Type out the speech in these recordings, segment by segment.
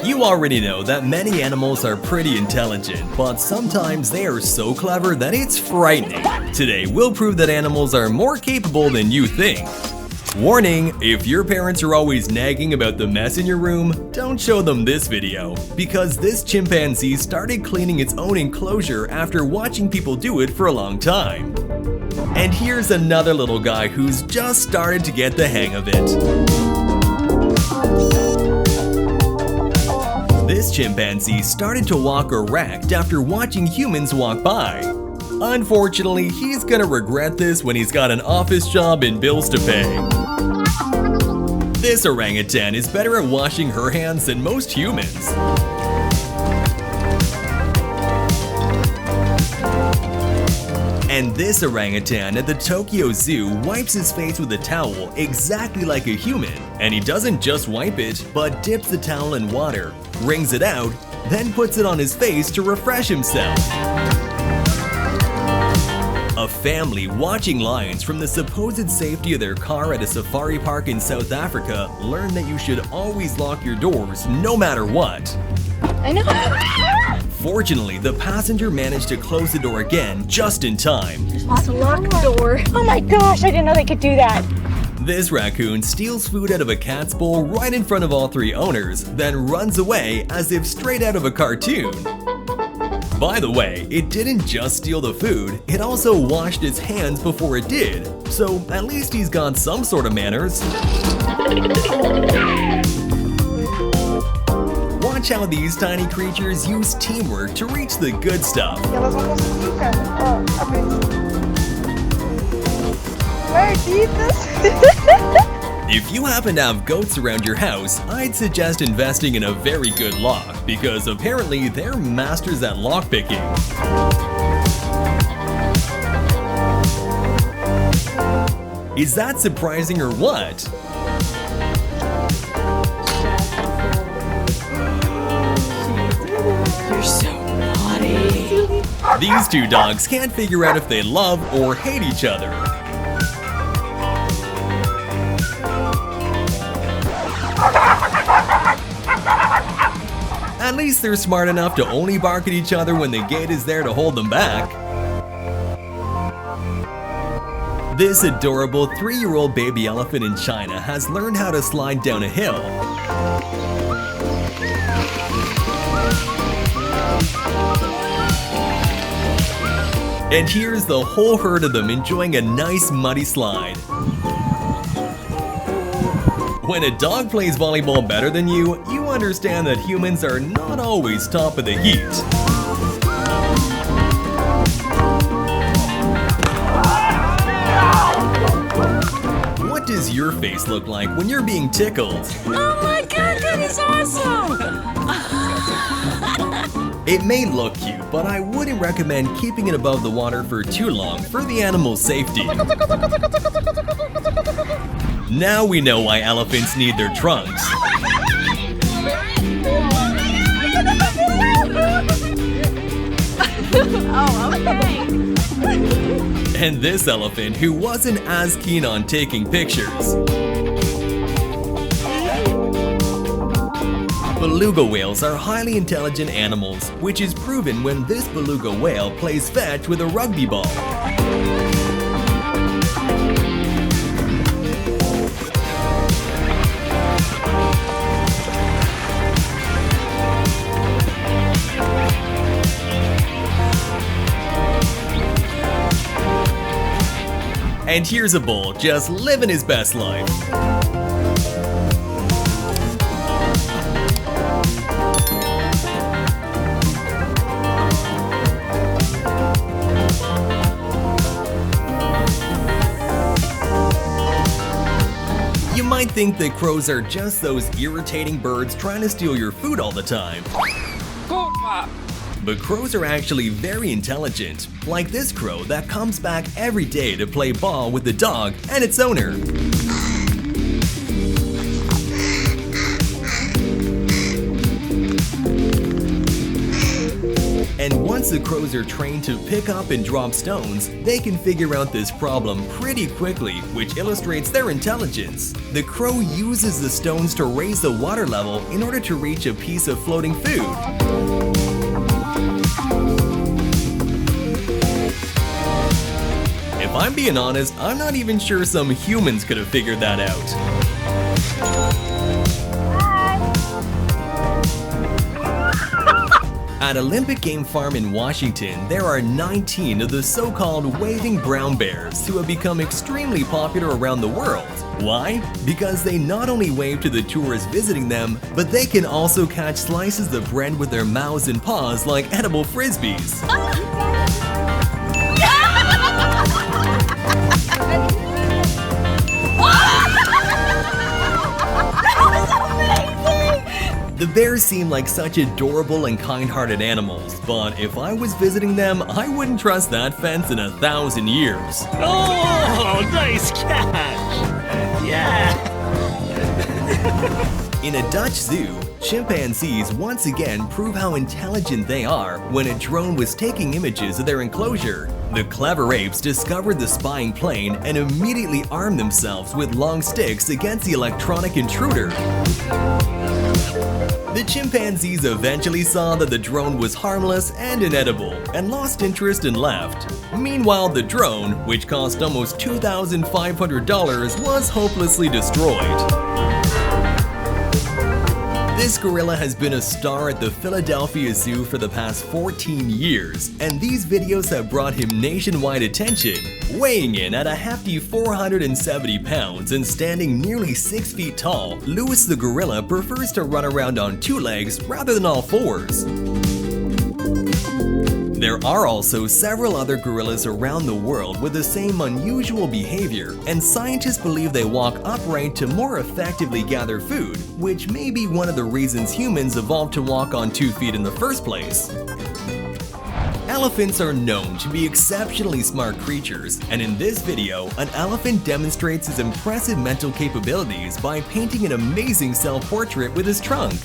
You already know that many animals are pretty intelligent, but sometimes they are so clever that it's frightening. Today, we'll prove that animals are more capable than you think. Warning, if your parents are always nagging about the mess in your room, don't show them this video, because this chimpanzee started cleaning its own enclosure after watching people do it for a long time. And here's another little guy who's just started to get the hang of it. This chimpanzee started to walk erect after watching humans walk by. Unfortunately, he's gonna regret this when he's got an office job and bills to pay. This orangutan is better at washing her hands than most humans. And this orangutan at the Tokyo Zoo wipes his face with a towel exactly like a human. And he doesn't just wipe it, but dips the towel in water, wrings it out, then puts it on his face to refresh himself. A family watching lions from the supposed safety of their car at a safari park in South Africa learned that you should always lock your doors no matter what. I know. Fortunately, the passenger managed to close the door again just in time. You're supposed to lock the door. Oh my gosh, I didn't know they could do that. This raccoon steals food out of a cat's bowl right in front of all three owners, then runs away as if straight out of a cartoon. By the way, it didn't just steal the food, it also washed its hands before it did, so at least he's got some sort of manners. Watch how these tiny creatures use teamwork to reach the good stuff. If you happen to have goats around your house, I'd suggest investing in a very good lock, because apparently they're masters at lockpicking. Is that surprising or what? You're so naughty. These two dogs can't figure out if they love or hate each other. At least they're smart enough to only bark at each other when the gate is there to hold them back. This adorable 3-year-old baby elephant in China has learned how to slide down a hill. And here's the whole herd of them enjoying a nice muddy slide. When a dog plays volleyball better than you, you understand that humans are not always top of the heat. What does your face look like when you're being tickled? Oh my god, that is awesome! It may look cute, but I wouldn't recommend keeping it above the water for too long for the animal's safety. Now we know why elephants need their trunks. Oh, okay. And this elephant who wasn't as keen on taking pictures. Beluga whales are highly intelligent animals, which is proven when this beluga whale plays fetch with a rugby ball. And here's a bull just living his best life. You might think that crows are just those irritating birds trying to steal your food all the time. But crows are actually very intelligent, like this crow that comes back every day to play ball with the dog and its owner. And one once the crows are trained to pick up and drop stones, they can figure out this problem pretty quickly, which illustrates their intelligence. The crow uses the stones to raise the water level in order to reach a piece of floating food. If I'm being honest, I'm not even sure some humans could have figured that out. At Olympic Game Farm in Washington, there are 19 of the so-called waving brown bears who have become extremely popular around the world. Why? Because they not only wave to the tourists visiting them, but they can also catch slices of bread with their mouths and paws like edible frisbees. The bears seem like such adorable and kind-hearted animals, but if I was visiting them, I wouldn't trust that fence in 1,000 years. Oh, nice catch! Yeah! In a Dutch zoo, chimpanzees once again prove how intelligent they are when a drone was taking images of their enclosure. The clever apes discovered the spying plane and immediately armed themselves with long sticks against the electronic intruder. The chimpanzees eventually saw that the drone was harmless and inedible and lost interest and left. Meanwhile, the drone, which cost almost $2,500, was hopelessly destroyed. This gorilla has been a star at the Philadelphia Zoo for the past 14 years, and these videos have brought him nationwide attention. Weighing in at a hefty 470 pounds and standing nearly 6 feet tall, Louis the gorilla prefers to run around on 2 legs rather than all 4s. There are also several other gorillas around the world with the same unusual behavior, and scientists believe they walk upright to more effectively gather food, which may be one of the reasons humans evolved to walk on 2 feet in the first place. Elephants are known to be exceptionally smart creatures, and in this video, an elephant demonstrates his impressive mental capabilities by painting an amazing self-portrait with his trunk.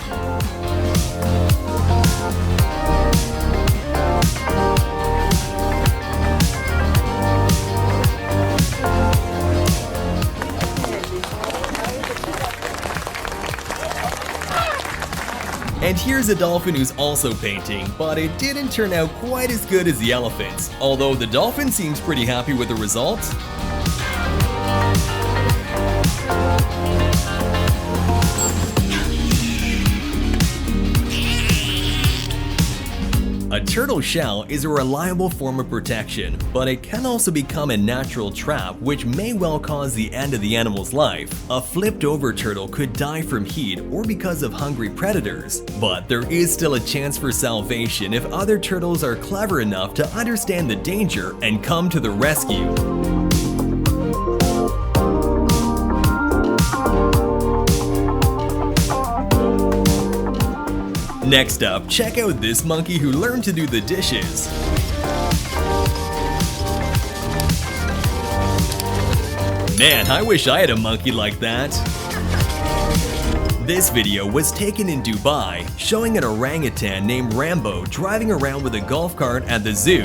And here's a dolphin who's also painting, but it didn't turn out quite as good as the elephant's, although the dolphin seems pretty happy with the results. A turtle shell is a reliable form of protection, but it can also become a natural trap which may well cause the end of the animal's life. A flipped over turtle could die from heat or because of hungry predators, but there is still a chance for salvation if other turtles are clever enough to understand the danger and come to the rescue. Next up, check out this monkey who learned to do the dishes. Man, I wish I had a monkey like that. This video was taken in Dubai, showing an orangutan named Rambo driving around with a golf cart at the zoo.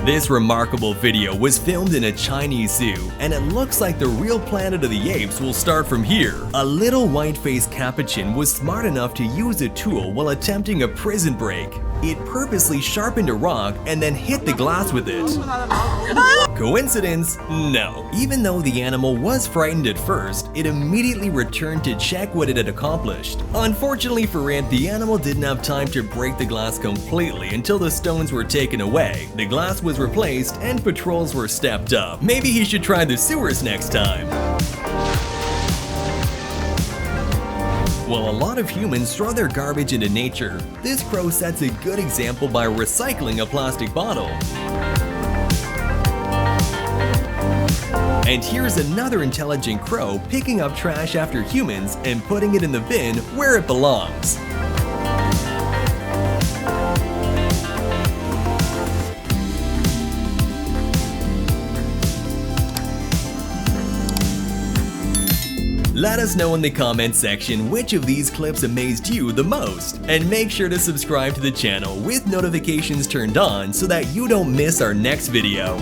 This remarkable video was filmed in a Chinese zoo, and it looks like the real Planet of the Apes will start from here. A little white-faced capuchin was smart enough to use a tool while attempting a prison break. It purposely sharpened a rock and then hit the glass with it. Coincidence? No. Even though the animal was frightened at first, it immediately returned to check what it had accomplished. Unfortunately for it, the animal didn't have time to break the glass completely until the stones were taken away. The glass was replaced and patrols were stepped up. Maybe he should try the sewers next time. While a lot of humans throw their garbage into nature, this crow sets a good example by recycling a plastic bottle. And here's another intelligent crow picking up trash after humans and putting it in the bin where it belongs. Let us know in the comment section which of these clips amazed you the most, and make sure to subscribe to the channel with notifications turned on so that you don't miss our next video.